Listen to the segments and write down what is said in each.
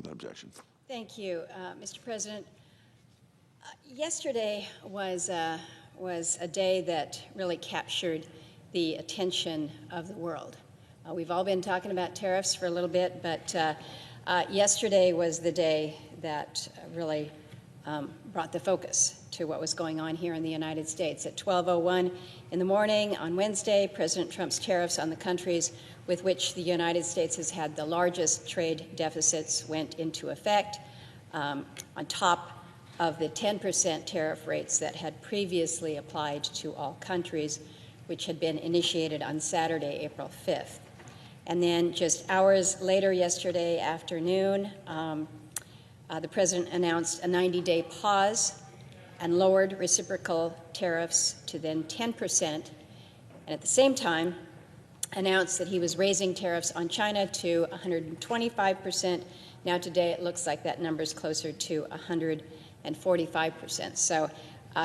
without objection. Thank you, Mr. President. Yesterday was a day that really captured the attention of the world. We've all been talking about tariffs for a little bit, but yesterday was the day that really brought the focus to what was going on here in the United States. At 12:01 in the morning on Wednesday, President Trump's tariffs on the countries with which the United States has had the largest trade deficits went into effect, on top of the 10% tariff rates that had previously applied to all countries, which had been initiated on Saturday, April 5th. And then just hours later yesterday afternoon, the President announced a 90-day pause and lowered reciprocal tariffs to then 10%, and at the same time announced that he was raising tariffs on China to 125%. Now today it looks like that number is closer to 145%. So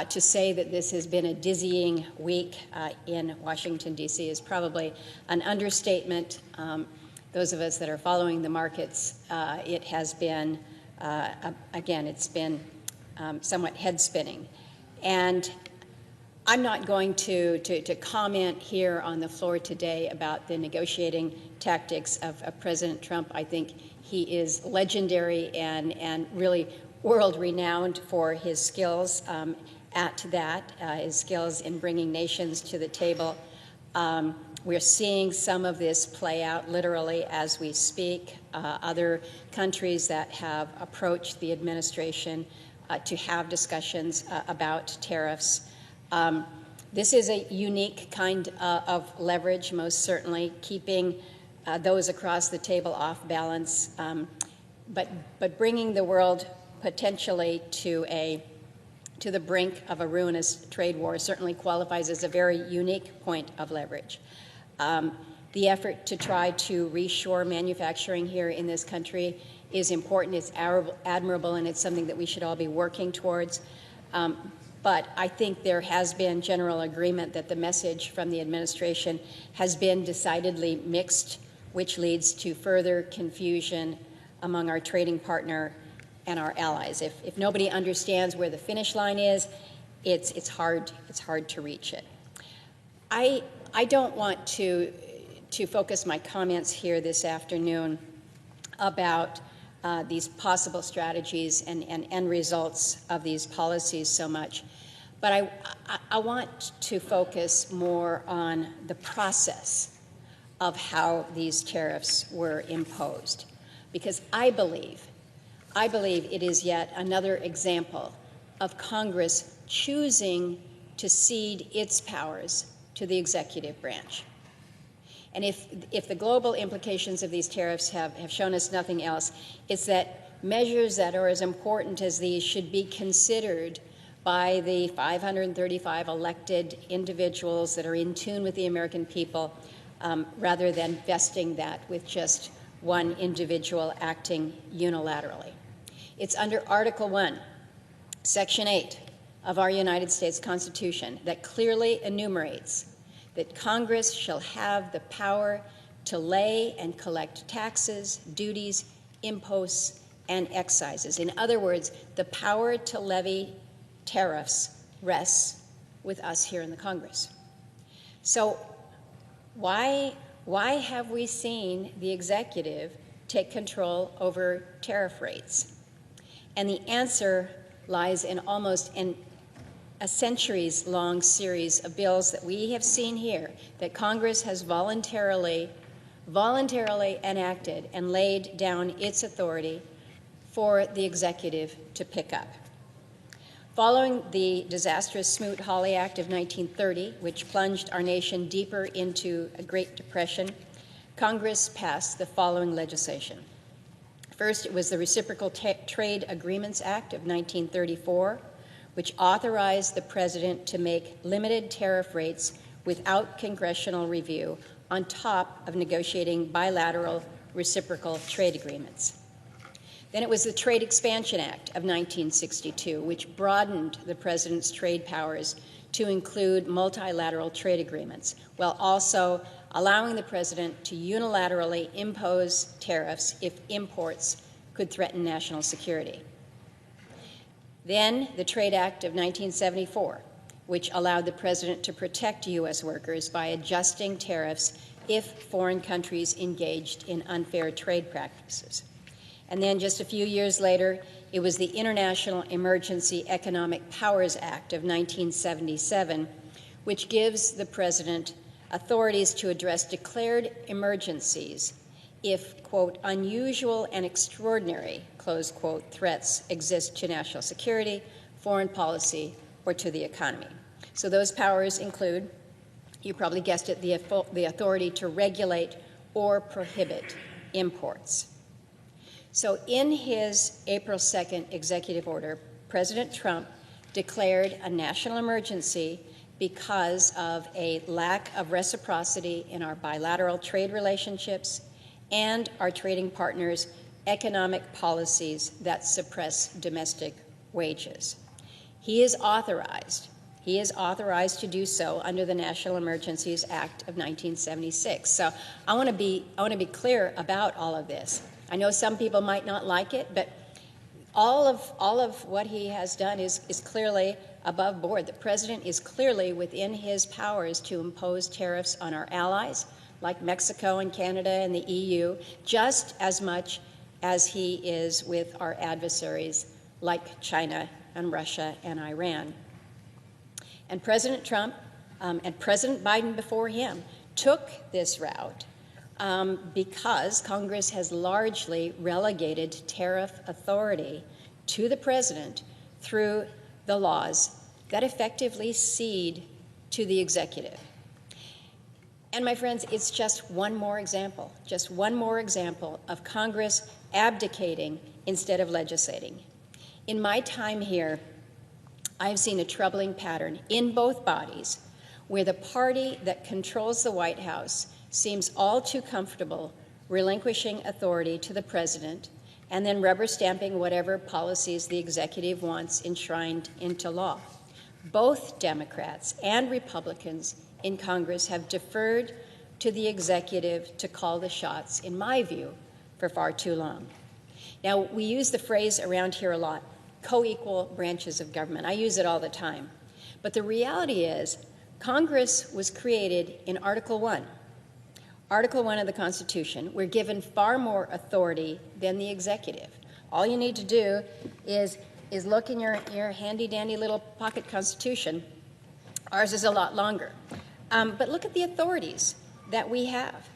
to say that this has been a dizzying week in Washington, D.C. is probably an understatement. Those of us that are following the markets, it has been, again, it's been somewhat head-spinning. And I'm not going to comment here on the floor today about the negotiating tactics of President Trump. I think he is legendary and really world-renowned for his skills at that, his skills in bringing nations to the table. We're seeing some of this play out literally as we speak. Other countries that have approached the administration to have discussions about tariffs. This is a unique kind of leverage, most certainly, keeping those across the table off balance, but bringing the world potentially to the brink of a ruinous trade war certainly qualifies as a very unique point of leverage. The effort to try to reshore manufacturing here in this country is important, it's admirable, and it's something that we should all be working towards. But I think there has been general agreement that the message from the administration has been decidedly mixed, which leads to further confusion among our trading partner and our allies. If nobody understands where the finish line is, it's hard to reach it. I don't want to focus my comments here this afternoon about these possible strategies and end results of these policies so much, but I want to focus more on the process of how these tariffs were imposed, because I believe it is yet another example of Congress choosing to cede its powers to the executive branch. And if the global implications of these tariffs have shown us nothing else, it's that measures that are as important as these should be considered by the 535 elected individuals that are in tune with the American people, rather than vesting that with just one individual acting unilaterally. It's under Article 1, Section 8 of our United States Constitution that clearly enumerates that Congress shall have the power to lay and collect taxes, duties, imposts, and excises. In other words, the power to levy tariffs rests with us here in the Congress. So why have we seen the executive take control over tariff rates? And the answer lies in almost a centuries-long series of bills that we have seen here that Congress has voluntarily enacted and laid down its authority for the executive to pick up. Following the disastrous Smoot-Hawley Act of 1930, which plunged our nation deeper into a Great Depression, Congress passed the following legislation. First, it was the Reciprocal Trade Agreements Act of 1934, which authorized the president to make limited tariff rates without congressional review on top of negotiating bilateral reciprocal trade agreements. Then it was the Trade Expansion Act of 1962, which broadened the president's trade powers to include multilateral trade agreements, while also allowing the president to unilaterally impose tariffs if imports could threaten national security. Then the Trade Act of 1974, which allowed the president to protect U.S. workers by adjusting tariffs if foreign countries engaged in unfair trade practices. And then just a few years later, it was the International Emergency Economic Powers Act of 1977, which gives the president authorities to address declared emergencies if, quote, unusual and extraordinary, close quote, threats exist to national security, foreign policy, or to the economy. So those powers include, you probably guessed it, the authority to regulate or prohibit imports. So in his April 2nd executive order, President Trump declared a national emergency because of a lack of reciprocity in our bilateral trade relationships and our trading partners' economic policies that suppress domestic wages. He is authorized to do so under the National Emergencies Act of 1976. So I want to be clear about all of this. I know some people might not like it, but all of what he has done is clearly above board. The president is clearly within his powers to impose tariffs on our allies, like Mexico and Canada and the EU, just as much as he is with our adversaries like China and Russia and Iran. And President Trump and President Biden before him took this route because Congress has largely relegated tariff authority to the president through the laws that effectively cede to the executive. And my friends, it's just one more example of Congress abdicating instead of legislating. In my time here, I've seen a troubling pattern in both bodies where the party that controls the White House seems all too comfortable relinquishing authority to the president and then rubber stamping whatever policies the executive wants enshrined into law. Both Democrats and Republicans in Congress have deferred to the executive to call the shots, in my view, for far too long. Now, we use the phrase around here a lot, co-equal branches of government. I use it all the time. But the reality is, Congress was created in Article 1. Article 1 of the Constitution. We're given far more authority than the executive. All you need to do is look in your handy-dandy little pocket Constitution. Ours is a lot longer. But look at the authorities that we have.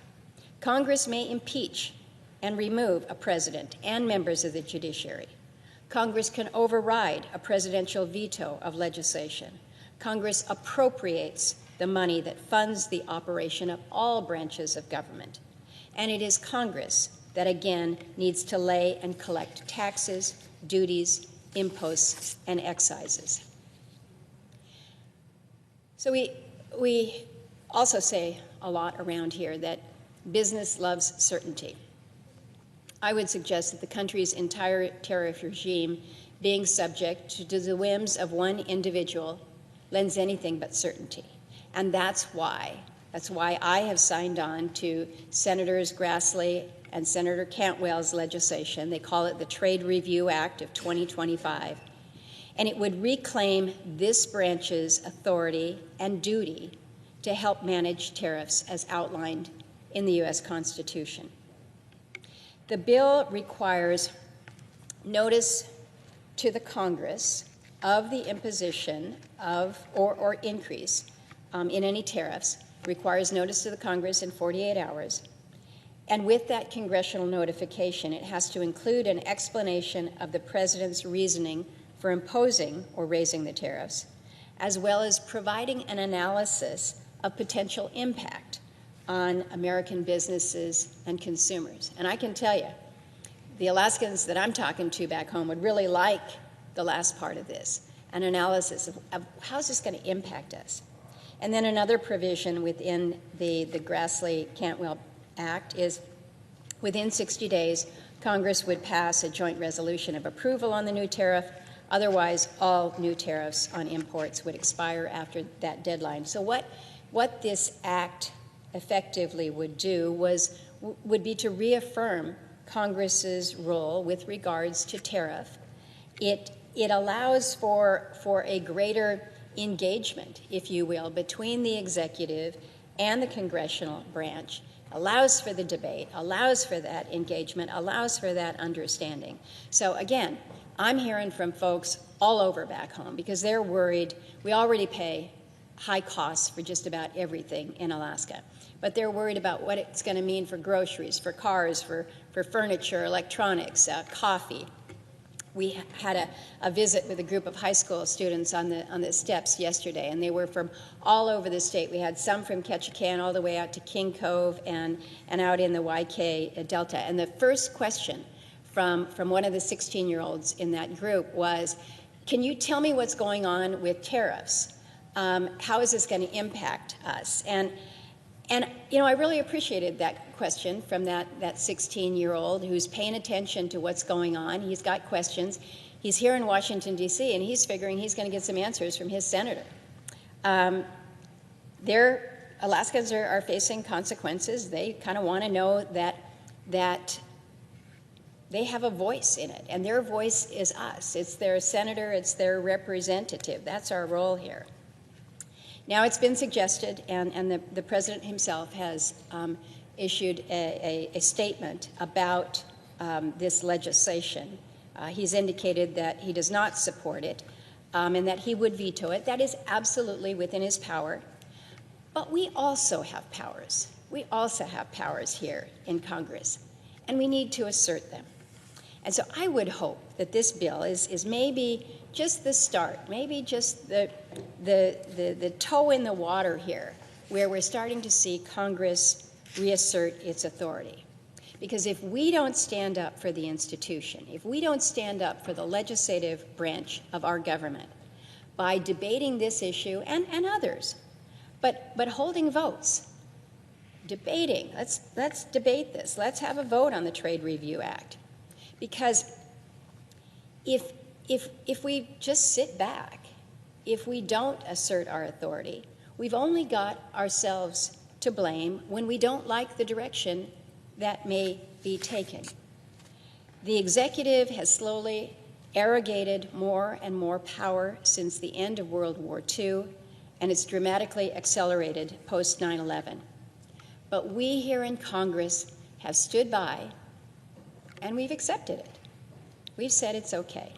Congress may impeach and remove a president and members of the judiciary. Congress can override a presidential veto of legislation. Congress appropriates the money that funds the operation of all branches of government. And it is Congress that, again, needs to lay and collect taxes, duties, imposts, and excises. So we also say a lot around here that business loves certainty. I would suggest that the country's entire tariff regime being subject to the whims of one individual lends anything but certainty. And that's why I have signed on to Senators Grassley and Senator Cantwell's legislation. They call it the Trade Review Act of 2025. And it would reclaim this branch's authority and duty to help manage tariffs as outlined in the U.S. Constitution. The bill requires notice to the Congress of the imposition of or increase in any tariffs, requires notice to the Congress in 48 hours. And with that congressional notification, it has to include an explanation of the president's reasoning for imposing or raising the tariffs, as well as providing an analysis of potential impact on American businesses and consumers. And I can tell you, the Alaskans that I'm talking to back home would really like the last part of this, an analysis of how is this going to impact us. And then another provision within the Grassley-Cantwell Act is within 60 days, Congress would pass a joint resolution of approval on the new tariff. Otherwise, all new tariffs on imports would expire after that deadline. So what this act effectively would do would be to reaffirm Congress's role with regards to tariff. It allows for a greater engagement, if you will, between the executive and the congressional branch, allows for the debate, allows for that engagement, allows for that understanding. So again, I'm hearing from folks all over back home because they're worried. We already pay high costs for just about everything in Alaska, but they're worried about what it's going to mean for groceries, for cars, for furniture, electronics, coffee. We had a visit with a group of high school students on the steps yesterday, and they were from all over the state. We had some from Ketchikan all the way out to King Cove and out in the YK Delta. And the first question from one of the 16-year-olds in that group was, can you tell me what's going on with tariffs? How is this going to impact us? And you know, I really appreciated that question from that 16-year-old who's paying attention to what's going on. He's got questions. He's here in Washington, D.C., and he's figuring he's going to get some answers from his senator. Alaskans are facing consequences. They kind of want to know that they have a voice in it, and their voice is us. It's their senator. It's their representative. That's our role here. Now, it's been suggested, and the president himself has issued a statement about this legislation. He's indicated that he does not support it and that he would veto it. That is absolutely within his power. But we also have powers. We also have powers here in Congress, and we need to assert them. And so I would hope that this bill is maybe just the start, maybe just the toe in the water here, where we're starting to see Congress reassert its authority. Because if we don't stand up for the institution, if we don't stand up for the legislative branch of our government by debating this issue and others, but holding votes, debating, let's debate this, let's have a vote on the Trade Review Act. Because if we just sit back, if we don't assert our authority, we've only got ourselves to blame when we don't like the direction that may be taken. The executive has slowly arrogated more and more power since the end of World War II, and it's dramatically accelerated post 9/11. But we here in Congress have stood by, and we've accepted it. We've said it's okay.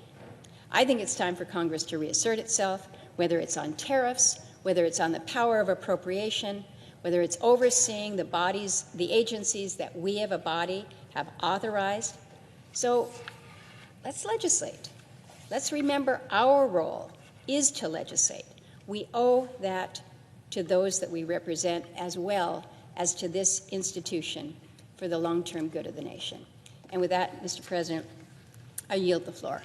I think it's time for Congress to reassert itself, whether it's on tariffs, whether it's on the power of appropriation, whether it's overseeing the bodies, the agencies that we as a body have authorized. So let's legislate. Let's remember our role is to legislate. We owe that to those that we represent as well as to this institution for the long-term good of the nation. And with that, Mr. President, I yield the floor.